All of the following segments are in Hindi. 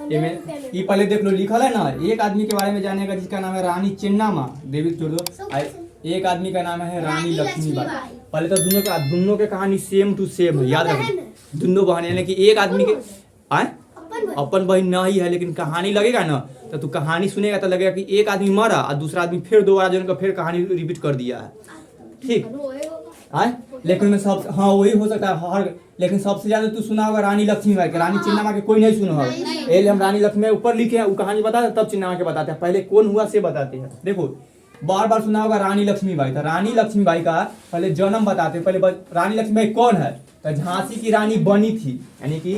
ये पहले देख लो, लिखल है ना, एक आदमी के बारे में जानेगा जिसका नाम है रानी चेन्नामा देवी। छोड़ो, एक आदमी का नाम है रानी लक्ष्मीबाई। पहले तो दोनों के कहानी सेम टू सेम है, याद रखो। दोनों बहन यानी कि एक आदमी के अपन बहन नहीं है, लेकिन कहानी लगेगा ना तो तू कहानी सुनेगा तो लगेगा कि एक आदमी मरा और दूसरा आदमी फिर दोबारा जो उनका फिर कहानी रिपीट कर दिया है। ठीक है, लेकिन मैं सब हाँ वही हो सकता है हर, लेकिन सबसे ज्यादा तू सुना होगा रानी लक्ष्मीबाई के। रानी चिन्नामा के कोई नहीं सुना होगा, इसलिए हम रानी लक्ष्मीबाई ऊपर लिखे हैं, वो कहानी बताते तब चिन्नामा के बताते हैं। पहले कौन हुआ से बताते हैं। देखो बार बार सुना होगा रानी लक्ष्मीबाई, तो रानी लक्ष्मीबाई का पहले जन्म बताते हैं। पहले रानी लक्ष्मीबाई कौन है, तो झांसी की रानी बनी थी, यानी कि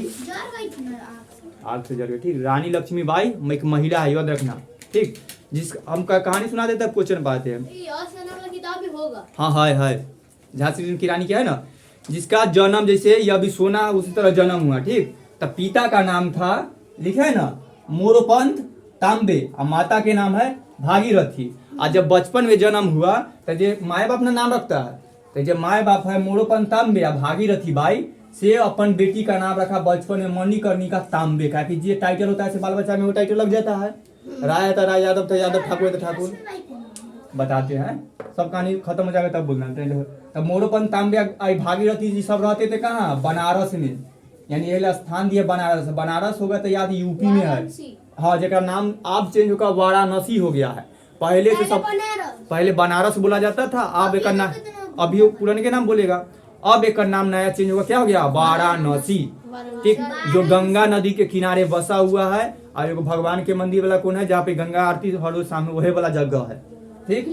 आग से जल गई। ठीक, रानी लक्ष्मीबाई एक महिला है, याद रखना। ठीक, जिस हम कहानी सुना देते हैं, क्वेश्चन पाते हैं। हाँ है झांसी की रानी क्या है ना, जिसका जन्म जैसे ये अभी सोना उसी तरह जन्म हुआ। ठीक, तब पिता का नाम था, लिखा है ना, मोरोपंत तांबे, और माता के नाम है भागीरथी। और जब बचपन में जन्म हुआ तो जो माए बाप ना नाम रखता है, तो जब माए बाप है मोरोपंत तांबे या भागीरथी बाई से अपन बेटी का नाम रखा बचपन में मणिकर्णिका तांबे का, कि ये टाइटल होता है बाल बच्चा में वो टाइटल लग जाता है। राय था राय, यादव था यादव, ठाकुर था ठाकुर, बताते हैं। सब कहानी खत्म हो जाएगा तब बोलना। तब मोरोपंत तांबे भागीरथी जी सब रहते थे कहाँ, बनारस में, यानी ये स्थान दिया बनारस। बनारस होगा तो याद यूपी में है। हाँ, जेका नाम आप चेंज होकर वाराणसी हो गया है। पहले से सब पहले बनारस बोला जाता था, अब एक नाम, अभी पुराने के नाम बोलेगा, अब एक नाम नया चेंज होगा, क्या हो गया, वाराणसी। ठीक, जो गंगा नदी के किनारे बसा हुआ है, और एक भगवान के मंदिर वाला कौन है, जहाँ पे गंगा आरती हर रोज शाम में, वही वाला जगह है। ठीक,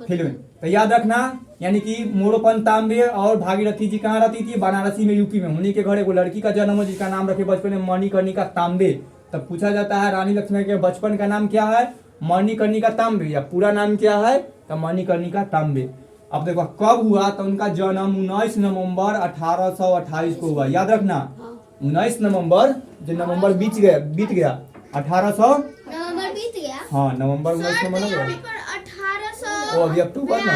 फिल्म तो याद रखना, यानी कि मोरोपंत तांबे और भागीरथी जी कहाँ रहती थी, बनारसी में, यूपी में। उन्हीं के घर एक लड़की का जन्म हो जिसका नाम रखे बचपन में मणिकर्णिका तांबे। तब पूछा जाता है रानी लक्ष्मीबाई के बचपन का नाम क्या है, मणिकर्णिका तांबे, या पूरा नाम क्या है, तो मणिकर्णिका तांबे। अब देखो कब हुआ, तो उनका जन्म 19 नवंबर 1828 को हुआ, याद रखना। 19 नवंबर, जो नवंबर बीत गया 1800, हाँ नवंबर 19 नवंबर, वो अभी अक्टूबर ना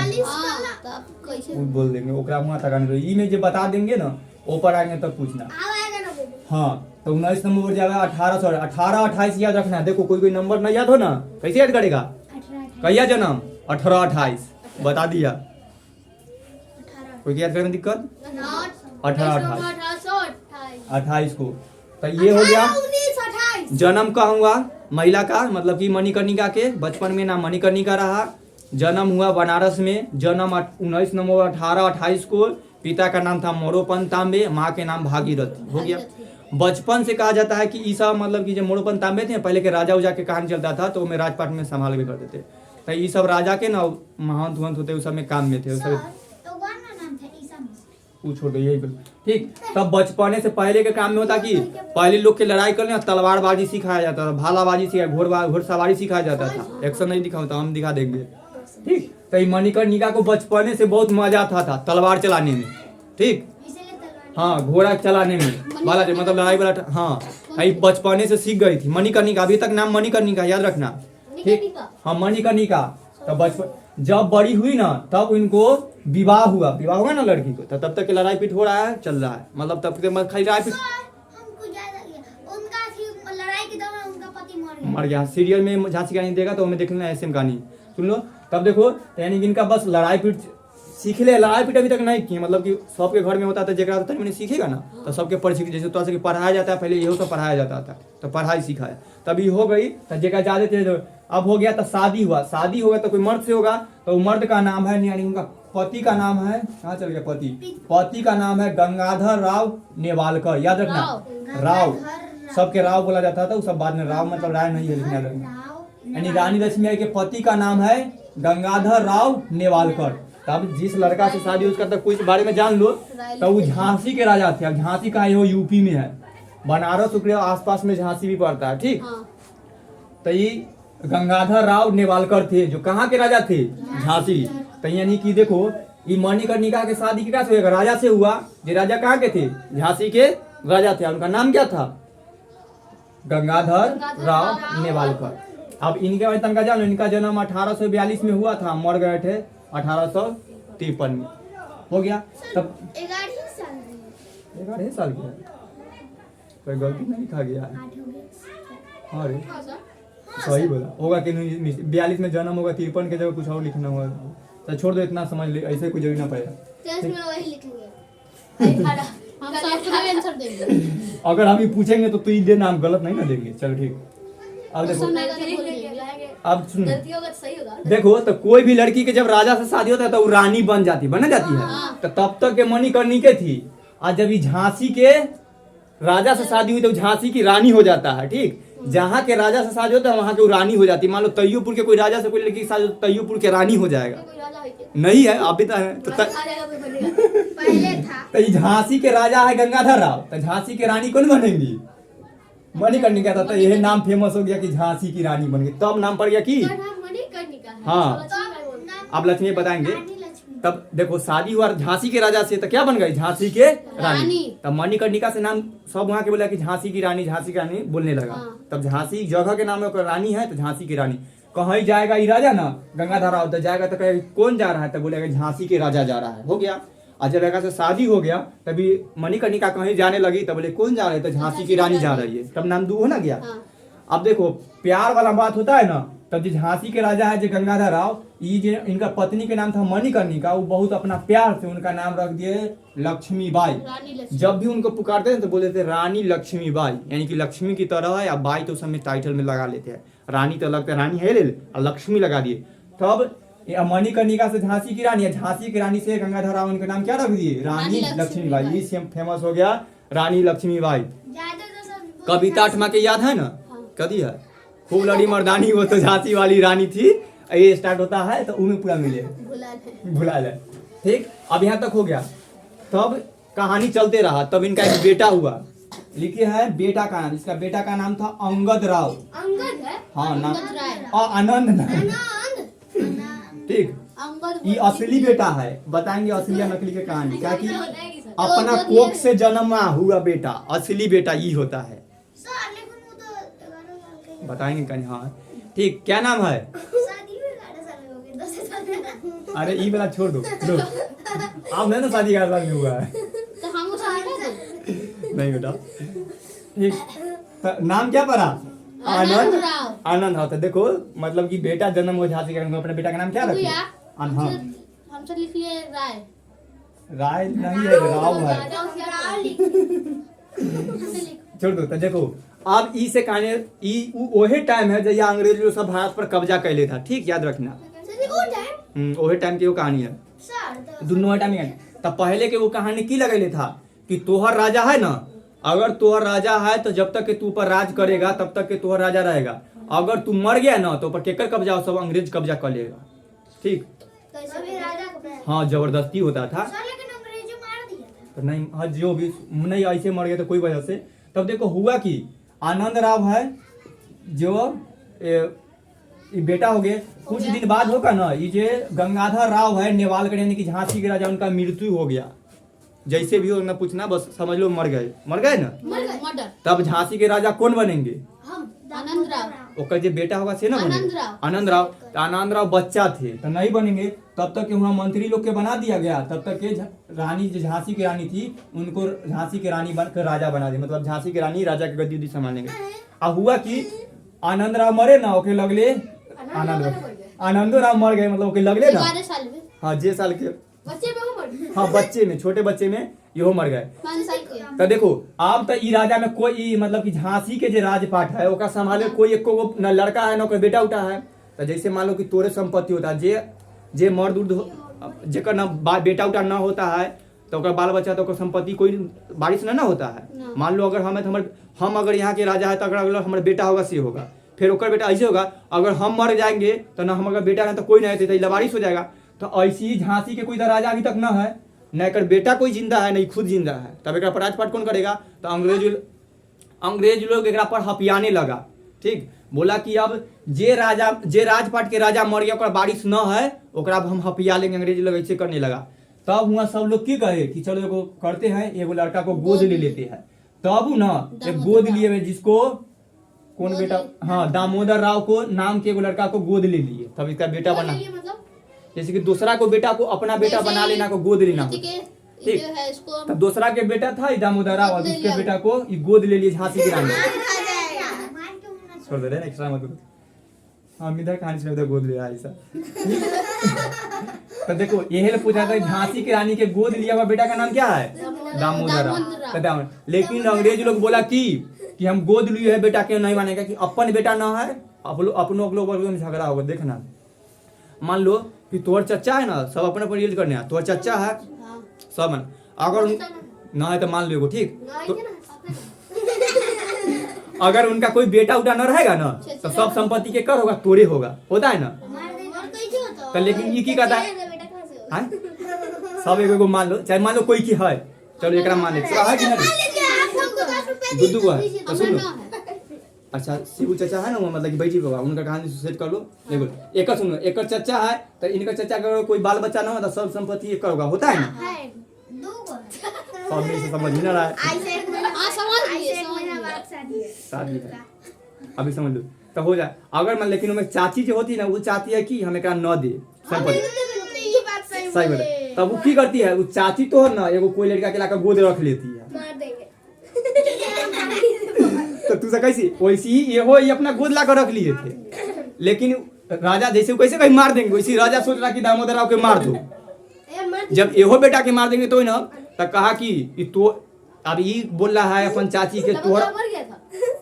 बोल देंगे, ओकरा मुँह तक ई में जो बता देंगे ना, ऊपर आएंगे तब पूछना। हाँ, तो 19 नवंबर जाएगा 1828 याद रखना। देखो कोई नंबर नहीं याद हो ना, कैसे याद करेगा, कहिया जन्म 1828 बता दिया, कोई याद करने दिक्कत, 1828 को। तो ये हो गया जन्म का हुआ महिला का, मतलब कि मणिकर्णिका के बचपन में नाम मणिकर्णिका रहा। जन्म हुआ बनारस में, जन्म 19 नवंबर 1828 को। पिता का नाम था मोरोपंत तांबे, माँ के नाम भागीरथी। हो गया। बचपन से कहा जाता है कि ईसा मतलब कि जो मोरोपंत तांबे थे पहले के राजा उजा के कहानी चलता था, तो में राजपाट में संभाल भी करते थे। तो ये सब राजा के ना महंत वंत होते, उस सब में काम में थे, उस सब छोड़ दो यही। ठीक, तब बचपने से पहले के काम में होता कि पहले लोग के लड़ाई करने तलवारबाजी सिखाया जाता था, भालाबाजी सिखाया, घोड़सवारी सिखाया जाता था। एक्शन नहीं दिखा होता, हम दिखा देंगे। ठीक, तो मणिकर्णिका को बचपने से बहुत मजा आता था तलवार चलाने में। ठीक, हाँ घोड़ा चलाने में, वाला मतलब लड़ाई वाला। हाँ, बचपने से सीख गई थी मणिकर्णिका, अभी तक नाम मणिकर्णिका याद रखना। ठीक, हाँ मणिकर्णिका। तो बचपन जब बड़ी हुई ना, तब इनको विवाह हुआ ना लड़की को, तो तब तक लड़ाई पीट हो रहा है, चल रहा है, मतलब तब तक खाली लड़ाई पीट मर गया। सीरियल में झांसी का नहीं देगा तो हमें देख लेना, ऐसे में कहानी सुन लो। तब देखो, यानी कि इनका बस लड़ाई पीट सीख ले, लड़ाई पीट अभी तक नहीं की, मतलब कि सबके घर में होता था, जगह तक मैंने सीखेगा ना, तो सबके परिचित जैसे तो से पढ़ाया जाता है, पहले यही तो पढ़ाया जाता था, तो पढ़ाई सिखाया, तभी हो गई। तो जगह ज्यादा थे, अब हो गया तो शादी हुआ तो कोई मर्द से होगा, तो मर्द का नाम है, यानी उनका पति का नाम है, कहाँ चल गया पति का नाम है गंगाधर राव नेवालकर, याद रखना। राव सबके राव बोला जाता था, सब बाद में राव मतलब राय नहीं है, यानी रानी लक्ष्मीबाई के पति का नाम है गंगाधर राव नेवालकर। तब जिस लड़का से शादी उसका तक कुछ बारे में जान लो, तो वो झांसी के राजा थे। अब झांसी का है वो यूपी में है, बनारस के आसपास में झांसी भी पड़ता है। ठीक, तो ये गंगाधर राव नेवालकर थे, जो कहाँ के राजा थे, झांसी। तो यानी कि देखो, ये मणिकर्णिका के शादी किससे हुआ, राजा से हुआ। ये राजा कहाँ के थे, झांसी के राजा थे। उनका नाम क्या था, गंगाधर राव नेवालकर। अब इनके बारे में जानो, इनका जन्म 1842 में हुआ था, मर गए थे 1853 में। हो गया। तब 11 साल की, कोई गलती नहीं लिखा गया। हाँ रे हाँ सर। सही बोला होगा कि नहीं। 42 में जन्म होगा, 53 के जगह कुछ और लिखना होगा। तो छोड़ दो, इतना समझ ले, ऐसे कुछ जरूरी ना पड़ेगा। 10 में वही लिखेंगे। हम सब पूरे आंसर देंगे। अगर हम ही पूछेंगे तो तू ही देना, हम गलत नहीं ना देंगे। चलो ठीक। अब देखो, सब नहीं तो बोल देंगे। अब सुन, गलती होगा तो सही होगा। देखो तो कोई भी लड़की के जब राजा से शादी होता है तो वो रानी बन जाती है। तो तब तक के मणिकर्णिका थी, और जब ये झांसी के राजा से शादी हुई तो झांसी की रानी हो जाता है। ठीक, जहाँ के राजा से शादी होता है वहां के वो रानी हो जाती है। मान लो तैयूपुर के कोई राजा से कोई लड़की की शादी हो तो तैयूपुर के रानी हो जाएगा। कोई राजा है क्या? नहीं है, आप भी तो है। तो आ जाएगा कोई बनेगा। पहले था। तो ये झांसी के राजा है गंगाधर राव, तो झांसी की रानी कौन बनेंगी? मणिकर्णिका। था तो यही नाम फेमस हो गया कि झांसी की रानी बन गई। तब नाम पड़ गया कि मणिकर्णिका है। हाँ। अब लक्ष्मी बताएंगे। तब देखो शादी हुआ झांसी के राजा से तो क्या बन गई? झांसी के रानी। तब मणिकर्णिका से नाम सब वहां के बोला कि झांसी की रानी बोलने लगा। तब झांसी जगह के नाम में रानी है तो झांसी की रानी। कहीं जाएगा ये राजा ना गंगाधर राव, तो जाएगा तो कहेगा कौन जा रहा है? तो बोलेगा झांसी के राजा जा रहा है। हो गया। और जब एक से शादी हो गया तभी मणिकर्णिका कहीं जाने लगी तो बोले कौन जा रहे? तो झांसी की रानी जा रही है। तब नाम दू हो ना गया। अब देखो प्यार वाला बात होता है ना, तब जो झांसी के राजा है जो गंगाधर राव, ये जो इनका पत्नी के नाम था मणिकर्णिका, वो बहुत अपना प्यार से उनका नाम रख दिए लक्ष्मीबाई। जब भी उनको पुकारते थे तो बोलते थे रानी लक्ष्मीबाई, यानी कि लक्ष्मी की तरह है। या बाई तो समय टाइटल में लगा लेते हैं, रानी तो लगता है रानी है ले ले, और लक्ष्मी लगा दिए। तब मणिकर्णिका से झांसी की रानी, झांसी की रानी से गंगाधर राव उनका नाम क्या रख दिए? रानी लक्ष्मीबाई। ये फेमस हो गया रानी लक्ष्मीबाई। कविता अठमा के याद है ना? कदी है खूब लड़ी मर्दानी, वो तो झांसी वाली रानी थी। ये स्टार्ट होता है तो उन्हें पूरा मिले, भुला ले। ठीक, अब यहाँ तक हो गया। तब कहानी चलते रहा। तब इनका एक बेटा हुआ, लिखे है बेटा का नाम। इसका बेटा का नाम था अंगद राव। अंगद है? हाँ नाम, अंगद और आनंद नाम। आनंद। ठीक, ये असली बेटा है। बताएंगे असली या नकली के कहानी, क्या कि अपना कोख से जन्मा हुआ बेटा, असली बेटा ये होता है। सर लेकिन वो तो 11 साल के बताएंगे कहीं। हाँ ठीक, क्या नाम है? शादी में 11 साल में हो गए, 10 साल में। अरे ये वाला छोड़ दो, लो आप नहीं ना शादी 11 साल में हुआ है। तो हम उसे नहीं बेटा। ठीक, तो नाम क्या पड़ा? आनंद राव। आनंद राव। तो देखो मतलब कि बेटा जन्म हो झांसी के, अपने बेटा का नाम क्या रखे? हमसे लिख लिए राय। राय नहीं है, राव है। राव लिख। छोड़ दो। तो देखो अब ई से कहानी, ई वही टाइम है जब अंग्रेज लोग सब भारत पर कब्जा कर ले था। ठीक, याद रखना। वो टाइम वही टाइम की वो कहानी है। सर दोनों टाइम में। तब पहले के वो कहानी की लगेले था कि तोहर राजा है ना, अगर तोहर राजा है तो जब तक के तू पर राज करेगा तब तक के तोहर राजा रहेगा। अगर तू मर गया ना तो ऊपर केकर कब्जा हो, सब अंग्रेज कब्जा कर लेगा। ठीक, अभी राजा को हाँ जबरदस्ती होता था। सर लेकिन अंग्रेजों मार दिया था। तो नहीं, हाँ जो भी नहीं ऐसे मर गए तो कोई वजह से। तब देखो हुआ कि आनंद राव है जो ये बेटा हो गए। कुछ दिन बाद होगा ना, ये जो गंगाधर राव है नेवाल के, यानी कि झांसी के राजा, उनका मृत्यु हो गया। जैसे भी हो ना पूछना, बस समझ लो मर गए ना। मर्डर। तब झांसी के राजा कौन बनेंगे? हम आनंद राव। ओकर जो बेटा होगा से ना आनंद बनेंगे। राव। आनंद राव। तो आनंद राव बच्चा थे तो नहीं बनेंगे। तब तक के वहाँ मंत्री लोग के बना दिया गया। तब तक के रानी जो झांसी की रानी थी उनको झांसी की रानी बनकर राजा बना दिया। मतलब झांसी की रानी राजा की गद्दी उद्दी संभालेंगे। अब हुआ कि आनंद राव मरे ना, ओके लगले आनंदो राव मर गए, मतलब ओके लगले ना। 12 साल में। हाँ जे साल के, बच्चे में वो मर। हाँ बच्चे में, छोटे बच्चे में यो मर गए। 5 साल के। तो देखो अब तो ई राजा में कोई मतलब कि झांसी के जो राजपाट है ओका संभाले कोई एको गो न लड़का है न कोई बेटा उठा है। तो जैसे मान लो कि तोरे संपत्ति होता है, जे मर्द उर्द जेकर न बेटा उठा न होता है तो ओकर बाल बच्चा तो ओकर संपत्ति कोई बारिश न होता है। मान लो अगर हम अगर यहाँ के राजा है तो अगर हमारा बेटा होगा से होगा, फिर ओकर बेटा ऐसे होगा। अगर हम मर जाएंगे तो ना हमारा बेटा है तो कोई नहीं है, तो लवारिश हो जाएगा। तो ऐसी ही झांसी के कोई राजा अभी तक न है, न एकर बेटा कोई जिंदा है, नहीं खुद जिंदा है। तब एक पर राजपाट कौन करेगा? तो अंग्रेज लोग एक पर हपियाने लगा। ठीक, बोला कि अब जे राजपाट के राजा मर गया ओकर बारिश न है, ओकरा हम हपिया लेंगे। अंग्रेज लोग ऐसे करने लगा। तब हुआ सब लोग की कहे कि चलो एगो करते हैं, एगो लड़का को गोद ले लेते हैं। तब ना एक गोद लिए जिसको कौन बेटा, हाँ दामोदर राव को नाम के एगो लड़का को गोद ले लिए। तब इसका बेटा बना। मतलब जैसे कि दूसरा को बेटा को अपना बेटा बना लेना को गोद लेना। ठीक, तब दूसरा के बेटा था दामोदर राव, उसके बेटा को गोद ले लिए झांसी की रानी। छोड़ दे रहे एक्स्ट्रा मत करो। हम इधर कहानी से उधर गोद लिया ऐसा। तो देखो यही पूछा था झांसी की रानी के गोद लिया हुआ बेटा का नाम क्या है? दामोदर। लेकिन अंग्रेज लोग बोला कि हम गोद लिए है बेटा के नहीं मानेगा कि अपन बेटा ना है, अपनों लोग में झगड़ा होगा। देखना मान लो कि तोर चच्चा है ना, सब अपने पर यूज करने हैं, तोर चच्चा है सब मन, अगर ना है तो मान लो ठीक तो अगर उनका कोई बेटा उटा न रहेगा ना तो सब संपत्ति के कर होगा, तोरे होगा, होता है ना। तो लेकिन ये की कहता है सब एगो मान लो, चाहे मान लो कोई की है, चलो एक मान ले है कि नहीं दुदू को है तो सुन लो। अच्छा शिबू चचा है ना वो, मतलब कि बैठी बाबा उनका कहानी सेट कर लो। देखो एक सुनो, एक चचा है तो इनका चचा का कोई बाल बच्चा ना हो तो सब संपत्ति एक होगा, होता है ना। सब में से समझ ही ना रहा है, शादी है अभी समझ लो तो हो जाए। अगर मान लेकिन उनमें चाची जो होती है ना, वो चाहती है कि हमें न दे संपत्ति, सही बोले, तब वो की करती है, वो चाची तो है ना एगो कोई लड़का के लाकर गोद रख लेती है। तो तू से कैसी वैसी ही ये अपना गोद लाकर रख लिए थे। लेकिन राजा जैसे कैसे कहीं मार देंगे, वैसे राजा सोच रहा कि दामोदर राव के मार दो। जब एहो बेटा के मार देंगे तो ना, तब कहा कि तो अब ये बोल रहा है अपन चाची के तोहरा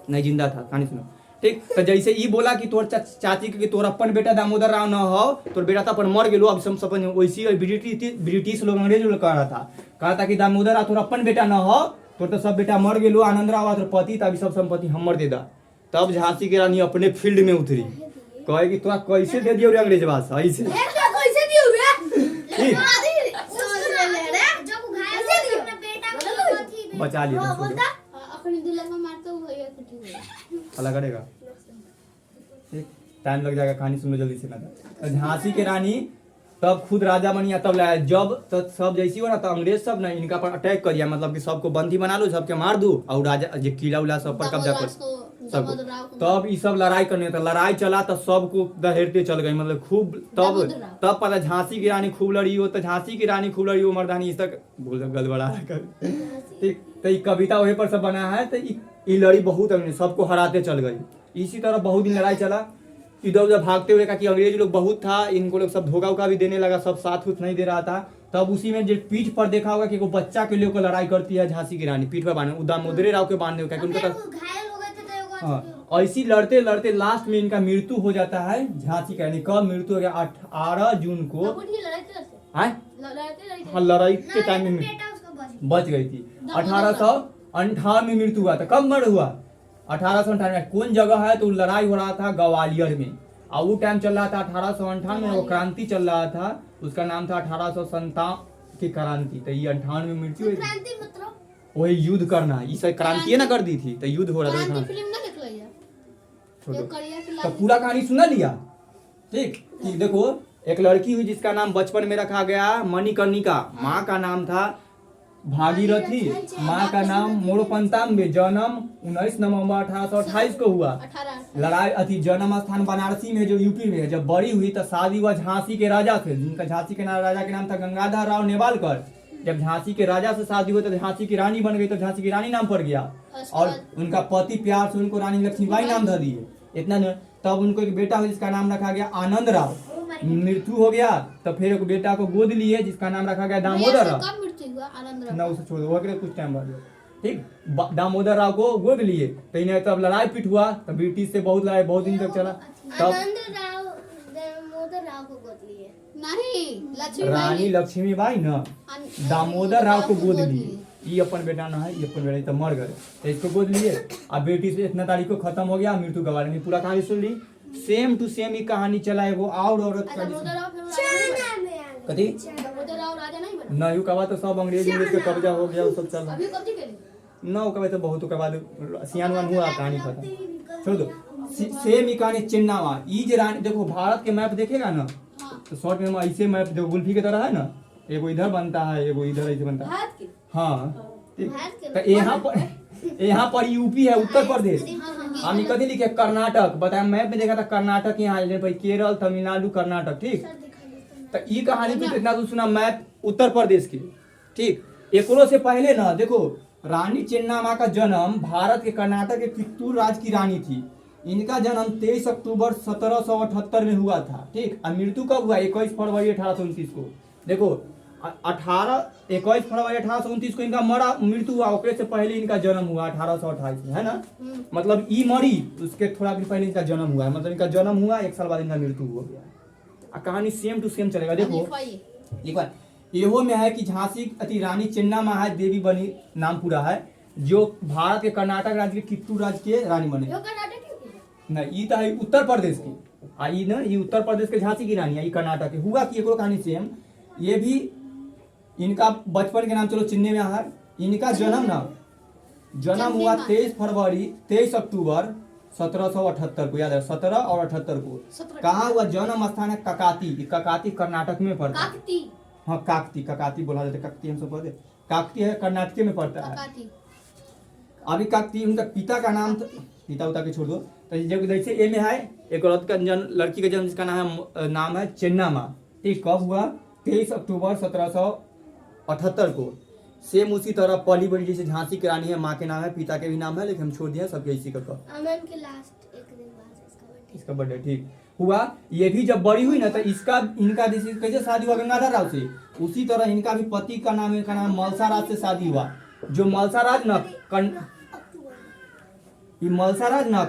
नहीं जिंदा था, कहानी सुनो ठीक। तो जैसे ये बोला कि तोर चाची के तोर अपन बेटा दामोदर राव न हो, तोर बेटा तो अपन मर गेलो, अब सब अपन वैसी ब्रिटिश लोग अंग्रेज लोग कहा था कि दामोदर राव तोर अपन बेटा न हो, तोर तो सब बेटा मर गेलो, आनंद राव तोर पति, तभी सब संपत्ति हमर दे दा। तब झांसी की रानी अपने फील्ड में उतरी, कहे कि तोरा कैसे दे दियो रे अंग्रेज बास ऐसे बचा लिया हला करेगा ठीक, टाइम लग जाएगा, कहानी सुनो जल्दी से ना। झांसी के रानी तब खुद राजा बनिया, तब लाया जब तो सब जैसी हो ना, तो अंग्रेज सब ना इनका पर अटैक करिया, मतलब कि सबको बंदी बना लो, सबके मार दो और राजा जो किला उला सब पर कब्जा कर सबको। तब ये सब लड़ाई करने, तो लड़ाई चला तो सबको दहेड़ते चल गई, मतलब खूब। तब पता झांसी की रानी खूब लड़ी हो, तो झांसी की रानी खूब लड़ी हो मर्दानी, इस तक बोल गड़बड़ा कर ठीक। तो ये कविता वही पर सब बना है। तो ये लड़ी बहुत सबको हराते चल गई। इसी तरह बहुत दिन लड़ाई चला, इधर उधर भागते हुए का कि अंग्रेज लोग बहुत था, इनको लोग सब धोखा उका भी देने लगा, सब साथ उठ नहीं दे रहा था। तब उसी में जो पीठ पर देखा होगा कि वो बच्चा के लिए लड़ाई करती है झांसी की रानी, पीठ पर बांधे दामोदर राव के बांधने क्योंकि उनका हाँ ऐसी लड़ते लड़ते लास्ट में इनका मृत्यु हो जाता है झांसी की रानी। कब मृत्यु हो गया? 18 जून को लड़ाई के टाइम में बच गई थी। 1858 में मृत्यु हुआ था। कब मर हुआ? 1858। कौन जगह है? तो लड़ाई हो रहा था ग्वालियर में, और वो टाइम चल रहा था 1858 में, वो क्रांति चल रहा था, उसका नाम था 1857 की क्रांति। तो ये 58 में मृत्यु हुई, वही युद्ध करना, इस क्रांति ना कर दी थी, तो युद्ध हो रहा था। तो पूरा कहानी सुना लिया ठीक। देखो एक लड़की हुई जिसका नाम बचपन में रखा गया मणिकर्णिका, माँ का नाम था भागीरथी, माँ का नाम मोरोपंताम्बे, जन्म 19 नवंबर 1828 को हुआ। लड़ाई जन्म स्थान बनारसी में जो यूपी में है। जब बड़ी हुई तो शादी हुआ झांसी के राजा से, जिनका झांसी के राजा के नाम था गंगाधर राव नेवालकर। जब झांसी के राजा से शादी हुई तो झांसी की रानी बन गई, तो झांसी की रानी नाम पड़ गया, और उनका पति प्यार से उनको रानी लक्ष्मीबाई नाम धर दिए। इतना नहीं, तब उनको एक बेटा हुआ जिसका नाम रखा गया आनंद राव। मृत्यु हो गया तो फिर एक बेटा को गोद लिए जिसका नाम रखा गया दामोदर राव। ना उसे छोड़ दो, कुछ टाइम बाद ठीक। दामोदर राव को गोद लिए, तो इन्हें तब लड़ाई पीट हुआ, तो ब्रिटिश से बहुत लड़ाई बहुत दिन तक चला। तब रानी लक्ष्मीबाई न दामोदर राव को गोद लिए। ये अपन बेटा ना है, ये अपन बेटा तो मर गए, तो इसको गोद लिए। अब बेटी से इतना तारीख को खत्म हो गया, मृत्यु गवाले में पूरा कहानी सुन ली। सेम टू सेम ही कहानी चला है वो और औरत का कथी नहीं कहा, तो सब अंग्रेज के कब्जा हो गया, वो सब चल रहा न कहे तो बहुत के बाद सियान वान हुआ, कहानी खत्म। छोड़ दो, सेम ही कहानी चिन्नावा। ई जे रानी देखो, भारत के मैप देखेगा ना तो शॉर्ट में ऐसे मैप देखो, गुल्फी की तरह है ना, एगो इधर बनता है, एगो इधर ऐसे बनता है। हाँ तो यहाँ पर यूपी है, उत्तर प्रदेश। हम कथी लिखे? कर्नाटक। बताया मैप में देखा था कर्नाटक यहाँ, केरल, तमिलनाडु, कर्नाटक ठीक। तो ये कहानी तो इतना तो सुना मैप उत्तर प्रदेश की ठीक। एकरो से पहले ना देखो, रानी चेन्नामा का जन्म भारत के कर्नाटक के कित्तूर राज्य की रानी थी। इनका जन्म 23 अक्टूबर 1778 में हुआ था। ठीक, और मृत्यु कब हुआ? 21 फरवरी 1829 को। देखो 21 फरवरी 1829 को इनका मृत्यु हुआ, ओकरे से पहले इनका जन्म हुआ 1828 में, है ना। मतलब ई मरी उसके थोड़ा दिन पहले इनका जन्म हुआ है, मतलब इनका जन्म हुआ 1 साल बाद इनका मृत्यु हो गया। कहानी सेम टू सेम चलेगा। देखो एक बार एहो में है कि झांसी अति रानी चेन्नामा देवी बनी नाम पूरा है, जो भारत के कर्नाटक राज्य के कित्तूर राज्य के रानी बने। जो कर्नाटक की नहीं, ई तो है उत्तर प्रदेश की, आई ना, ये उत्तर प्रदेश के झांसी की रानी है, ये कर्नाटक की। हुआ कि एकरो कहानी सेम, ये भी इनका बचपन के नाम चलो चिन्ह में है। इनका जन्म हुआ 23 अक्टूबर 1778 को, याद है 17 और 78 को। कहाँ हुआ? जन्म स्थान है ककाती, ककाती कर्नाटक में पड़ता है। काकती हाँ काकती, ककाती बोला जाता है, काकती हम सब पढ़ते। काकती है कर्नाटक में पड़ता है। अभी काकती उनका पिता का नाम पिता उता के छोड़ दो। तो जब जैसे ए में है एक औरत का जन्म, लड़की का जन्म जिसका नाम है चेन्नामा। ठीक, कब हुआ? 23 अक्टूबर 1778 को। सेम उसी तरह पली बड़ी जैसे झांसी की रानी है, माँ के नाम है, पिता के भी नाम है, लेकिन हम छोड़ दिए सबके इसी का। अमन के लास्ट एक दिन बाद इसका बर्थडे ठीक हुआ। ये भी जब बड़ी हुई ना तो इनका जैसे कैसे शादी हुआ गंगाधर राव से, उसी तरह इनका भी पति का नाम मलसा राज से शादी हुआ। जो मलसा राज ना मलसा राज ना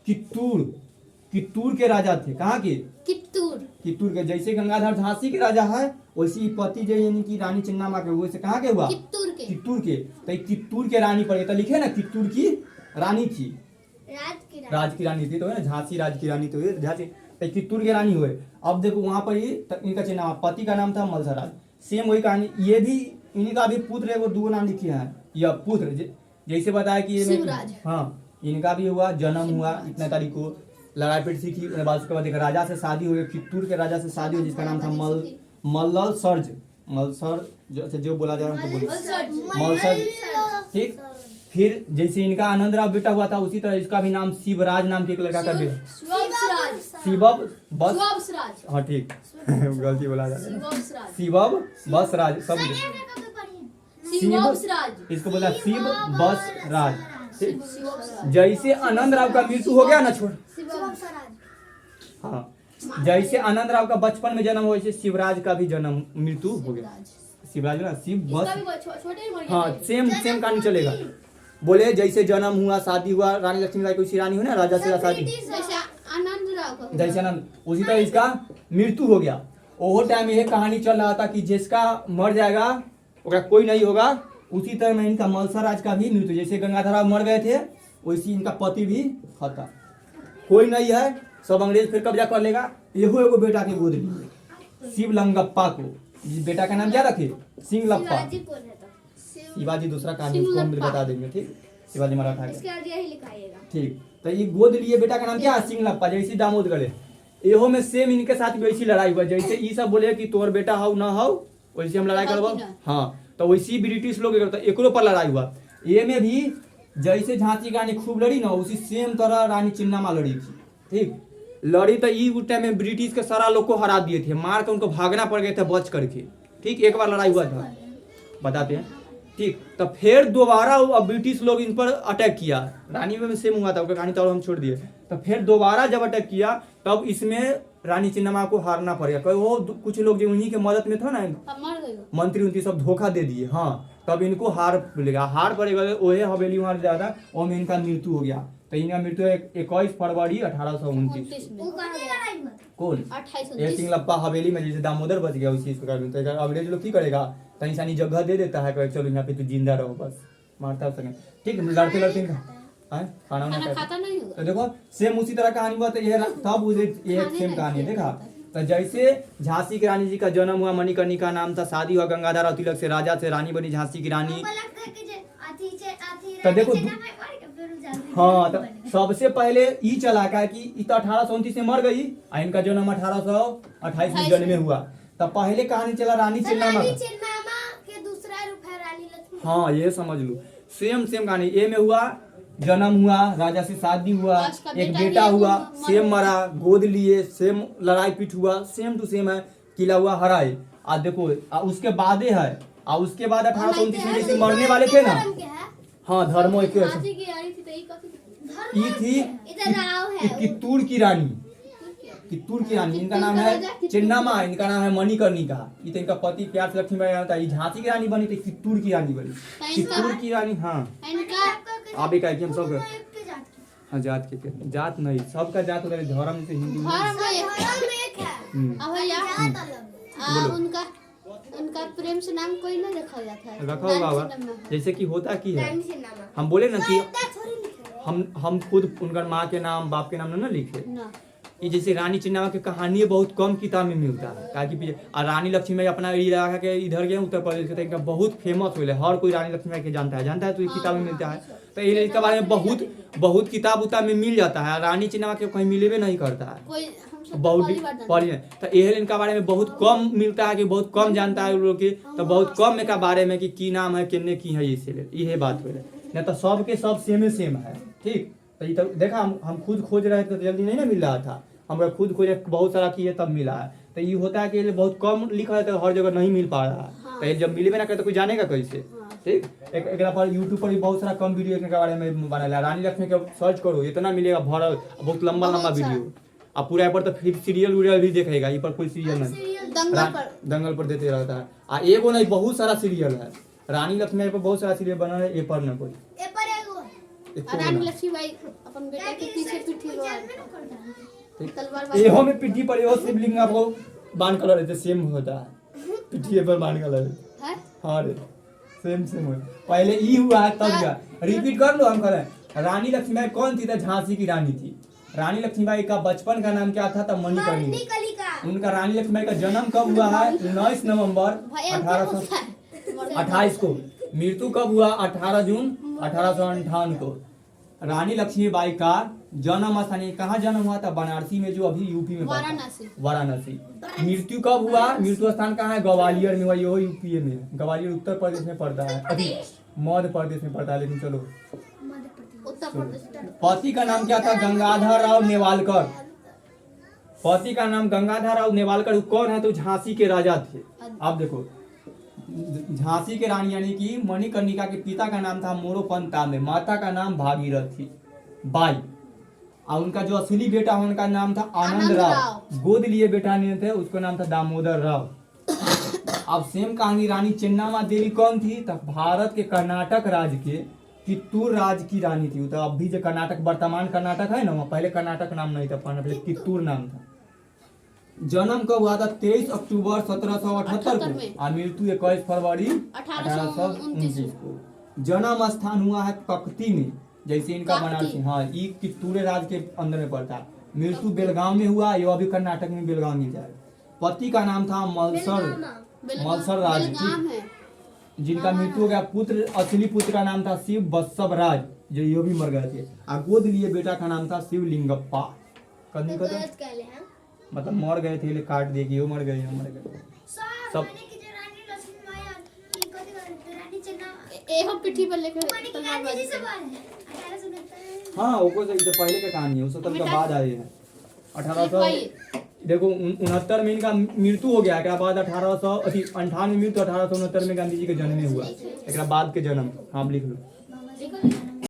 कित्तूर के राजा थे। कहाँ के? कित्तूर के। जैसे गंगाधर झांसी के राजा है, वैसे पति जो यानी कि रानी चेन्नामा के हुए से कहाँ के हुआ? कित्तूर के। तो कित्तूर के रानी पड़ गए, तो लिखे ना कित्तूर की रानी थी, राज की रानी थी, तो है ना झांसी राज की रानी, तो झांसी तो कित्तूर के रानी हुए। अब देखो वहां पर ही इनका चेन्नामा, पति का नाम था मलसराज। सेम वही कहानी, ये भी इनका भी पुत्र है, वो 2 नाम लिखे हैं। यह पुत्र जैसे बताया कि हाँ इनका भी हुआ, जन्म हुआ इतने तारीख को, लड़ाई पेट सीखी, उसके बाद एक राजा से शादी हुई, कित्तूर के राजा से शादी हुई जिसका नाम था मल्लल सर्ज, जो बोला जा रहा है मलसर्ज। ठीक, फिर जैसे इनका आनंद राव बेटा हुआ था, उसी तरह इसका भी नाम शिवराज नाम के एक लड़का का बेटा, शिवब बस, हाँ ठीक गलती बोला जा रहा है, शिवब बस राज, सब इसको बोला शिव बस राज। जैसे आनंद राव का मृत्यु हो गया ना, छोड़ हाँ, जैसे आनंद राव का बचपन में जन्म हुआ, वैसे शिवराज का भी जन्म मृत्यु हो गया। शिवराज ना शिव बस, हाँ सेम कहानी चलेगा। बोले जैसे जन्म हुआ, शादी हुआ, रानी लक्ष्मीबाई को इसी रानी हुई ना, राजा से शादी, जैसे आनंद, उसी तरह इसका मृत्यु हो गया। वो टाइम यह कहानी चल रहा था कि जिसका मर जाएगा उसका कोई नहीं होगा। उसी तरह में इनका मलसराज का भी मृत्यु, जैसे गंगाधर राव मर गए थे, वैसे इनका पति भी खत्म, कोई नहीं है, सब अंग्रेज फिर कब्जा कर लेगा। एहो एगो बेटा के गोद लिए शिवलंगप्पा को, बेटा का नाम क्या रखे? सिंगलप्पा। शिवाजी दूसरा कहानी उसको हम बता देंगे, ठीक, शिवाजी मराठा का। ठीक, तो ये गोद लिए बेटा का नाम क्या है? सिंगलप्पा। जैसे दामोद गढ़े, एहो में सेम इनके साथ वैसी लड़ाई हुआ। जैसे ये सब बोले कि तोर बेटा हाउ ना हाउ, वैसे हम लड़ाई करबो, हाँ, तो वैसी ब्रिटिश लोग एकरो पर लड़ाई हुआ। ये में भी जैसे झांसी की रानी खूब लड़ी ना, उसी सेम तरह रानी चेन्नामा लड़ी थी। ठीक, लड़ी तो ये उस टाइम में ब्रिटिश के सारा लोग को हरा दिए थे, मार के उनको भागना पड़ गए थे बच करके। ठीक, एक बार लड़ाई हुआ था, बताते हैं। ठीक, तो फिर दोबारा ब्रिटिश लोग इन पर अटैक किया, रानी में सेम हुआ था, कहानी तो हम छोड़ दिए। तो फिर दोबारा जब अटैक किया, तब इसमें रानी चेन्नामा को हारना पड़ेगा। वो कुछ लोग जो उन्हीं के मदद में था ना, मंत्री उनकी सब धोखा दे दिए, हाँ, तब इनको हार पड़ेगा। वही हवेली वहां ज्यादा, और में इनका मृत्यु हो गया। तो इनका मृत्यु 21 फरवरी 1829। कौन? ये सिंगलप्पा हवेली में, जैसे दामोदर बच गया उसी प्रकार। तो अंग्रेज लोग की करेगा, कहीं सानी जगह दे देता है, चलो यहाँ पे तू जिंदा रहो, बस मारता सके। ठीक, लड़ते खाना खाता नहीं। तो देखो सेम उसी तरह कहानी हुआ। तो ये तब एक सेम कहानी है, देखा। तो जैसे झांसी की रानी जी का जन्म हुआ, मणिकर्णिका नाम था, शादी हुआ गंगाधर और तिलक से, राजा से रानी बनी झांसी की रानी। तो देखो हाँ, तो सबसे पहले ई चला का कि 1829 में मर गई, और इनका जन्म 1828 में जन्म में हुआ। तो पहले कहानी चला रानी चेन्नामा के दूसरा रूप है रानी लक्ष्मी। हाँ, ये समझ लो, सेम कहानी। ए में हुआ, जन्म हुआ, राजा से शादी हुआ, एक बेटा हुआ, सेम मरा, गोद लिए, सेम लड़ाई पीट हुआ, सेम टू सेम है, किला हुआ, हराए। आज देखो उसके बाद है, और उसके बाद 1829 में जैसे मरने वाले थे ना, हाँ धर्मो एक थी, है कित्तूर की रानी, कित्तूर की रानी। इनका नाम है चेन्नामा, इनका नाम है मणिकर्णिका। ये तो इनका पति प्यार से लक्ष्मीबाई होता है। ये झांसी की रानी बनी थी, कित्तूर की रानी बनी। कित्तूर की रानी, हाँ इनका आप एक आइए हम सब एक के जात की हाँ जात के जात नहीं, सबका जात होता है धर्म से हिंदू में। घर में धर्म एक है अब भैया जात अलग उनका उनका प्रेम से नाम कोई नहीं रखा जाता है, रखा होगा नाम बाबा, से नाम है। जैसे कि होता की है, टाइम से नाम हम बोले ना कि इतना थोड़ी लिखे हम खुद उनका माँ के नाम बाप के नाम ना लिखे। ना ये जैसे रानी चेन्नम्मा की कहानी बहुत कम किताब में मिलता है, ताकि रानी लक्ष्मीबाई अपना इलाका के इधर गए उत्तर प्रदेश के, तो इनका बहुत फेमस हुए, हर कोई रानी लक्ष्मीबाई के जानता है तो ये किताब में मिलता है। तो ये इसके बारे में बहुत किताब उताब में मिल जाता है। रानी चेन्नम्मा के कहीं मिले भी नहीं करता है, कोई हम सब बहुत पहली बार जानते पढ़ी है। तो ये इनका बारे में बहुत कम मिलता है, कि बहुत कम जानता है लोग के, तो बहुत कम का बारे में कि की नाम है किन्ने की है, इसीलिए यही बात हो नहीं तो सब के सब सेम है। ठीक, तो ये तो देखा हम खुद खोज रहे थे तो जल्दी नहीं ना मिल रहा था, हम खुद खोजे बहुत सारा किए तब मिला है। तो ये होता है कि ये बहुत कम लिखा है तो हर जगह नहीं मिल पा रहा है। हाँ। तो ये जब मिले भी ना करे तो कोई जानेगा कैसे। हाँ। ठीक, एक पर यूट्यूब पर भी बहुत सारा कम वीडियो के बारे में बना। रानी लक्ष्मी के सर्च करो, इतना मिलेगा भरल, बहुत लंबा बहुत वीडियो। अब पूरा पर तो फिर सीरियल उरियल भी देखेगा, ये पर कोई सीरियल नहीं, सीरियल दंगल पर देते रहता है। आ एगो नहीं बहुत सारा सीरियल है, रानी लक्ष्मी पर बहुत सारा सीरियल बना है, ए पर ना कोई ए पर एगो एको रानी ना। लक्ष्मीबाई अपन बेटा के पीछे पीठी में हुआ ना करता है तलवार एहो में पिट्ठी पर एहो शिवलिंग आपको बांध कर रहते सेम होता है, पिट्ठी पर बांध कर रहते। है हाँ रे सेम हो। पहले ई हुआ है तब का रिपीट कर लो। हम करें रानी लक्ष्मीबाई कौन थी? तो झांसी की रानी थी। रानी लक्ष्मीबाई का बचपन का नाम क्या था? तो मणिकर्णिका। मणिकर्णिका उनका रानी लक्ष्मीबाई का जन्म कब हुआ है? 19 नवंबर भैया क्या होता 1828 को। मृत्यु कब हुआ? 18 जून 1858 को। रानी लक्ष्मीबाई का जन्म स्थान कहाँ जन्म हुआ था? बनारसी में, जो अभी यूपी में पड़ता है। वाराणसी। मृत्यु कब हुआ? मृत्यु स्थान कहाँ है? ग्वालियर में हुआ, यो यूपी में। ग्वालियर उत्तर प्रदेश में पड़ता है, अभी मध्य प्रदेश में पड़ता है, लेकिन चलो। मध्य प्रदेश उत्तर प्रदेश पति का नाम क्या था? गंगाधर राव नेवालकर। पति का नाम गंगाधर राव नेवालकर। कौन है? तो झांसी के राजा थे। आप देखो, झांसी के रानी यानी कि मणिकर्णिका के पिता का नाम था मोरोपंत तांबे, माता का नाम भागीरथी बाई, और उनका जो असली बेटा उनका नाम था आनंद राव। गोद लिए बेटा नहीं थे, उसका नाम था दामोदर राव। अब सेम कहानी रानी चेन्नामा देवी कौन थी? तो भारत के कर्नाटक राज्य के कित्तूर राज्य की रानी थी। तो अब भी जो कर्नाटक, वर्तमान कर्नाटक है ना, पहले कर्नाटक नाम नहीं था, पहले कित्तूर नाम था। जन्म कब हुआ था? 23 अक्टूबर 1778 को, और मृत्यु 21 फरवरी 1829 को। जन्म स्थान हुआ है ककती में, जैसे इनका बनारसी। हाँ, ये कित्तूर राज्य के अंदर में पड़ता है। मृत्यु बेलगांव में हुआ, ये अभी कर्नाटक में बेलगांव में जाए। पति का नाम था मलसर राज, जिनका मृत्यु हो गया। पुत्र, असली पुत्र का नाम था शिव बत्सव राज, जो ये भी मर गए थे। और गोद लिए बेटा का नाम था शिवलिंगप्पा। कभी तो गलत कहले हैं मतलब मर गए थे, काट दिए कि वो मर गए, हम मर गए सब। मैंने कि जो रानी लक्ष्मीबाई की कथि करते रानी चेन्नम्मा एहो पिठी पर लेके माने कि तलवार गांधी जी बाजी से बात है 1869। हाँ, वो तो पहले का कहानी है, वो सब का बाद आए हैं। 1800 देखो 69 में इनका मृत्यु हो गया। एक बाद 1898 में मृत्यु, 1869 में गांधी जी के जन्म में हुआ। एक बाद के जन्म। हाँ लिख लो।